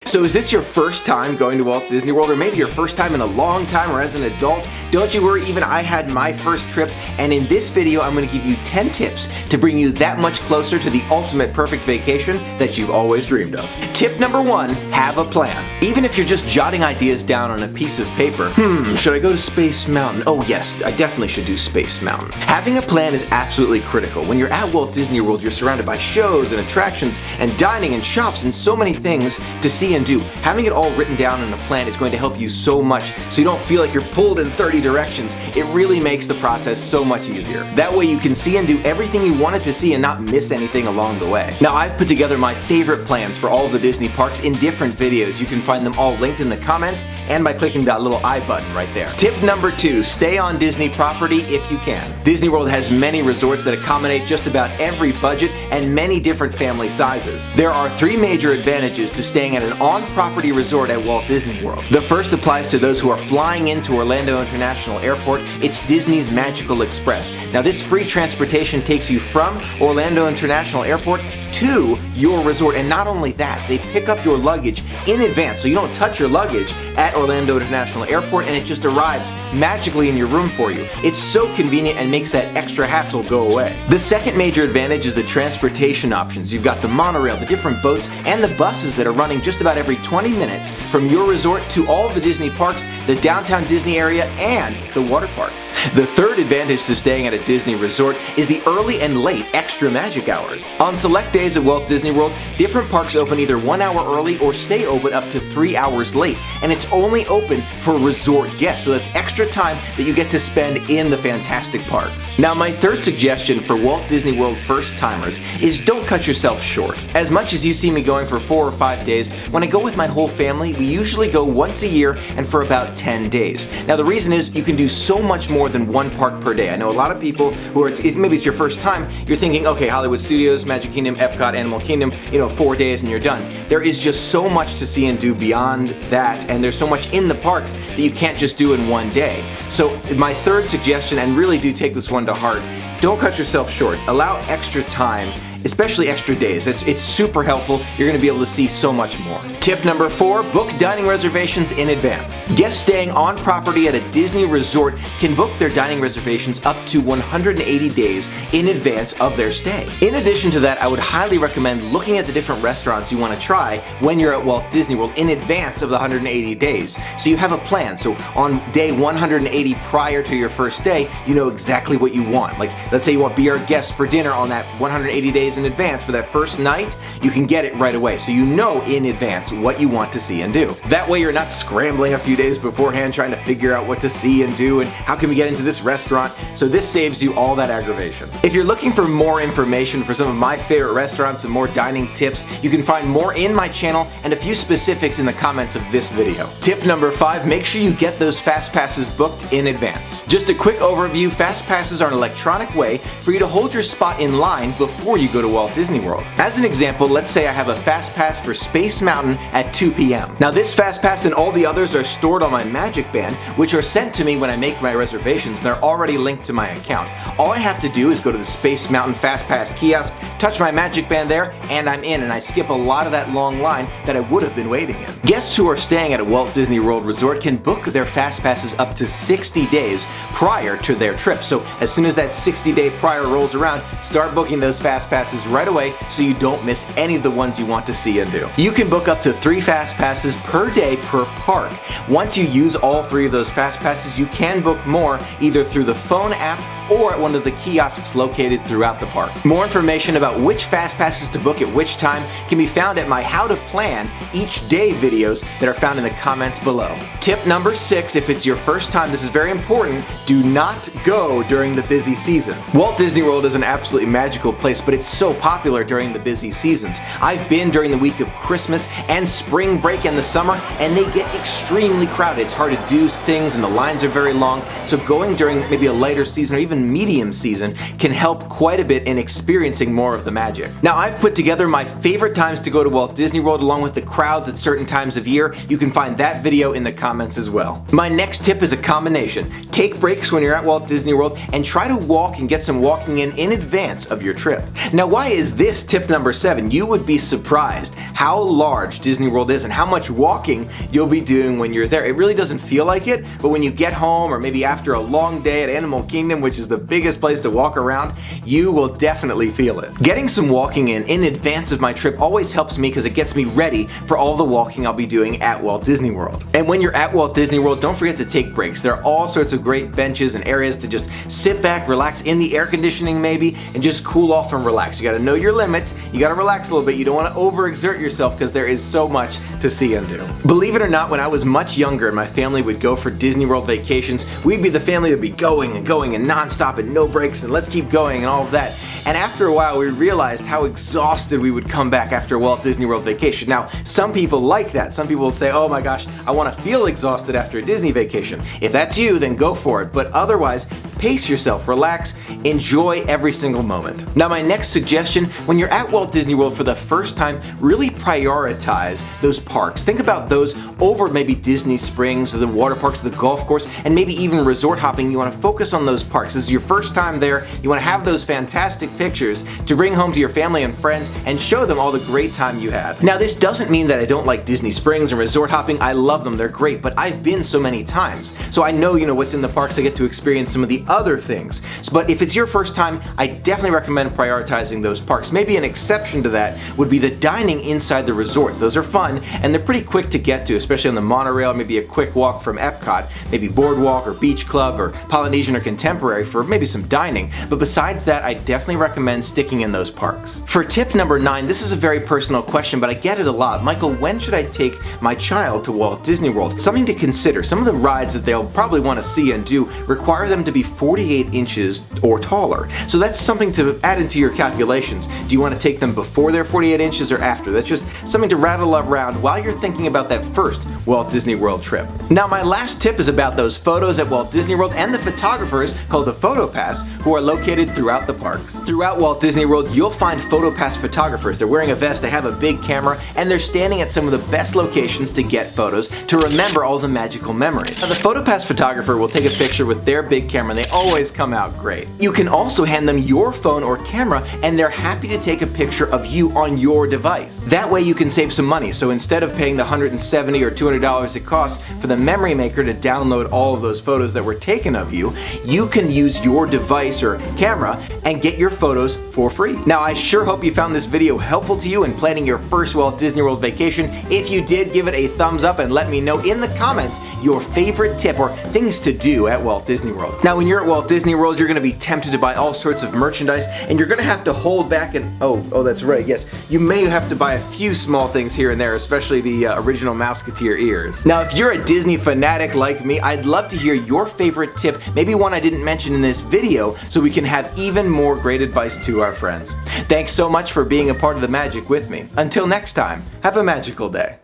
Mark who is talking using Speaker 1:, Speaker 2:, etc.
Speaker 1: So is this your first time going to Walt Disney World, or maybe your first time in a long time, or as an adult? Don't you worry, even I had my first trip, and in this video I'm going to give you 10 tips to bring you that much closer to the ultimate perfect vacation that you've always dreamed of. Tip number 1, have a plan. Even if you're just jotting ideas down on a piece of paper, should I go to Space Mountain? Oh yes, I definitely should do Space Mountain. Having a plan is absolutely critical. When you're at Walt Disney World, you're surrounded by shows and attractions and dining and shops and so many things to see and do. Having it all written down in a plan is going to help you so much so you don't feel like you're pulled in 30 directions. It really makes the process so much easier. That way you can see and do everything you wanted to see and not miss anything along the way. Now, I've put together my favorite plans for all of the Disney parks in different videos. You can find them all linked in the comments and by clicking that little I button right there. Tip number 2, stay on Disney property if you can. Disney World has many resorts that accommodate just about every budget and many different family sizes. There are 3 major advantages to staying at an on-property resort at Walt Disney World. The first applies to those who are flying into Orlando International Airport. It's Disney's Magical Express. Now, this free transportation takes you from Orlando International Airport to your resort, and not only that, they pick up your luggage in advance so you don't touch your luggage at Orlando International Airport and it just arrives magically in your room for you. It's so convenient and makes that extra hassle go away. The second major advantage is the transportation options. You've got the monorail, the different boats, and the buses that are running just about every 20 minutes from your resort to all the Disney parks, the downtown Disney area, and the water parks. The third advantage to staying at a Disney resort is the early and late extra magic hours. On select days at Walt Disney World, different parks open either 1 hour early or stay open up to 3 hours late, and it's only open for resort guests, so that's extra time that you get to spend in the fantastic parks. Now, my third suggestion for Walt Disney World first-timers is don't cut yourself short. As much as you see me going for 4 or 5 days, when I go with my whole family, we usually go once a year and for about 10 days. Now, the reason is you can do so much more than one park per day. I know a lot of people who are, maybe it's your first time, you're thinking, okay, Hollywood Studios, Magic Kingdom, Epcot, Animal Kingdom, 4 days and you're done. There is just so much to see and do beyond that, and there's so much in the parks that you can't just do in one day. So my third suggestion, and really do take this one to heart, don't cut yourself short. Allow extra time, especially extra days. It's super helpful. You're going to be able to see so much more. Tip number 4, book dining reservations in advance. Guests staying on property at a Disney resort can book their dining reservations up to 180 days in advance of their stay. In addition to that, I would highly recommend looking at the different restaurants you want to try when you're at Walt Disney World in advance of the 180 days. So you have a plan. So on day 180 prior to your first day, you know exactly what you want. Like, let's say you want Be Our Guest for dinner on that 180 days in advance for that first night, you can get it right away. So you know in advance what you want to see and do. That way you're not scrambling a few days beforehand trying to figure out what to see and do and how can we get into this restaurant. So this saves you all that aggravation. If you're looking for more information for some of my favorite restaurants and more dining tips, you can find more in my channel and a few specifics in the comments of this video. Tip number 5, make sure you get those fast passes booked in advance. Just a quick overview, fast passes are an electronic way for you to hold your spot in line before you go to Walt Disney World. As an example, let's say I have a fast pass for Space Mountain at 2 p.m. Now, this fast pass and all the others are stored on my Magic Band, which are sent to me when I make my reservations, and they're already linked to my account. All I have to do is go to the Space Mountain Fast Pass kiosk, touch my Magic Band there, and I'm in, and I skip a lot of that long line that I would have been waiting in. Guests who are staying at a Walt Disney World resort can book their fast passes up to 60 days prior to their trip. So as soon as that 60-day prior rolls around, start booking those fast passes right away so you don't miss any of the ones you want to see and do. You can book up to 3 fast passes per day per park. Once you use all 3 of those fast passes, you can book more either through the phone app or at one of the kiosks located throughout the park. More information about which fast passes to book at which time can be found at my How to Plan Each Day videos that are found in the comments below. Tip number 6, if it's your first time, this is very important, do not go during the busy season. Walt Disney World is an absolutely magical place, but it's so popular during the busy seasons. I've been during the week of Christmas and spring break in the summer, and they get extremely crowded. It's hard to do things and the lines are very long, so going during maybe a later season or even even medium season can help quite a bit in experiencing more of the magic. Now, I've put together my favorite times to go to Walt Disney World along with the crowds at certain times of year. You can find that video in the comments as well. My next tip is a combination. Take breaks when you're at Walt Disney World and try to walk and get some walking in advance of your trip. Now, why is this tip number 7? You would be surprised how large Disney World is and how much walking you'll be doing when you're there. It really doesn't feel like it, but when you get home or maybe after a long day at Animal Kingdom, which is the biggest place to walk around, you will definitely feel it. Getting some walking in advance of my trip always helps me because it gets me ready for all the walking I'll be doing at Walt Disney World. And when you're at Walt Disney World, don't forget to take breaks. There are all sorts of great benches and areas to just sit back, relax in the air conditioning maybe, and just cool off and relax. You gotta know your limits, you gotta relax a little bit, you don't wanna overexert yourself because there is so much to see and do. Believe it or not, when I was much younger and my family would go for Disney World vacations, we'd be the family that would be going and non-stop and no breaks and let's keep going and all of that. And after a while, we realized how exhausted we would come back after a Walt Disney World vacation. Now, some people like that. Some people will say, oh my gosh, I want to feel exhausted after a Disney vacation. If that's you, then go for it. But otherwise, pace yourself, relax, enjoy every single moment. Now, my next suggestion, when you're at Walt Disney World for the first time, really prioritize those parks. Think about those over maybe Disney Springs or the water parks, the golf course, and maybe even resort hopping. You want to focus on those parks. This is your first time there. You want to have those fantastic pictures to bring home to your family and friends and show them all the great time you had. Now, this doesn't mean that I don't like Disney Springs and resort hopping. I love them. They're great, but I've been so many times. So I know, what's in the parks. I get to experience some of the other things. But if it's your first time, I definitely recommend prioritizing those parks. Maybe an exception to that would be the dining inside the resorts. Those are fun and they're pretty quick to get to, especially on the monorail, maybe a quick walk from Epcot, maybe Boardwalk or Beach Club or Polynesian or Contemporary for maybe some dining. But besides that, I definitely recommend sticking in those parks. For tip number 9, this is a very personal question, but I get it a lot. Michael, when should I take my child to Walt Disney World? Something to consider. Some of the rides that they'll probably want to see and do require them to be 48 inches or taller. So that's something to add into your calculations. Do you want to take them before they're 48 inches or after? That's just something to rattle around while you're thinking about that first Walt Disney World trip. Now, my last tip is about those photos at Walt Disney World and the photographers called the PhotoPass who are located throughout the parks. Throughout Walt Disney World, you'll find PhotoPass photographers. They're wearing a vest, they have a big camera, and they're standing at some of the best locations to get photos to remember all the magical memories. Now, the PhotoPass photographer will take a picture with their big camera and they always come out great. You can also hand them your phone or camera and they're happy to take a picture of you on your device. That way you can save some money. So instead of paying the $170 or $200 it costs for the memory maker to download all of those photos that were taken of you, you can use your device or camera and get your photos for free. Now, I sure hope you found this video helpful to you in planning your first Walt Disney World vacation. If you did, give it a thumbs up and let me know in the comments your favorite tip or things to do at Walt Disney World. Now, when you're at Walt Disney World, you're going to be tempted to buy all sorts of merchandise and you're going to have to hold back and, oh, that's right, yes, you may have to buy a few small things here and there, especially the original Mouseketeer ears. Now, if you're a Disney fanatic like me, I'd love to hear your favorite tip, maybe one I didn't mention in this video, so we can have even more great advice to our friends. Thanks so much for being a part of the magic with me. Until next time, have a magical day.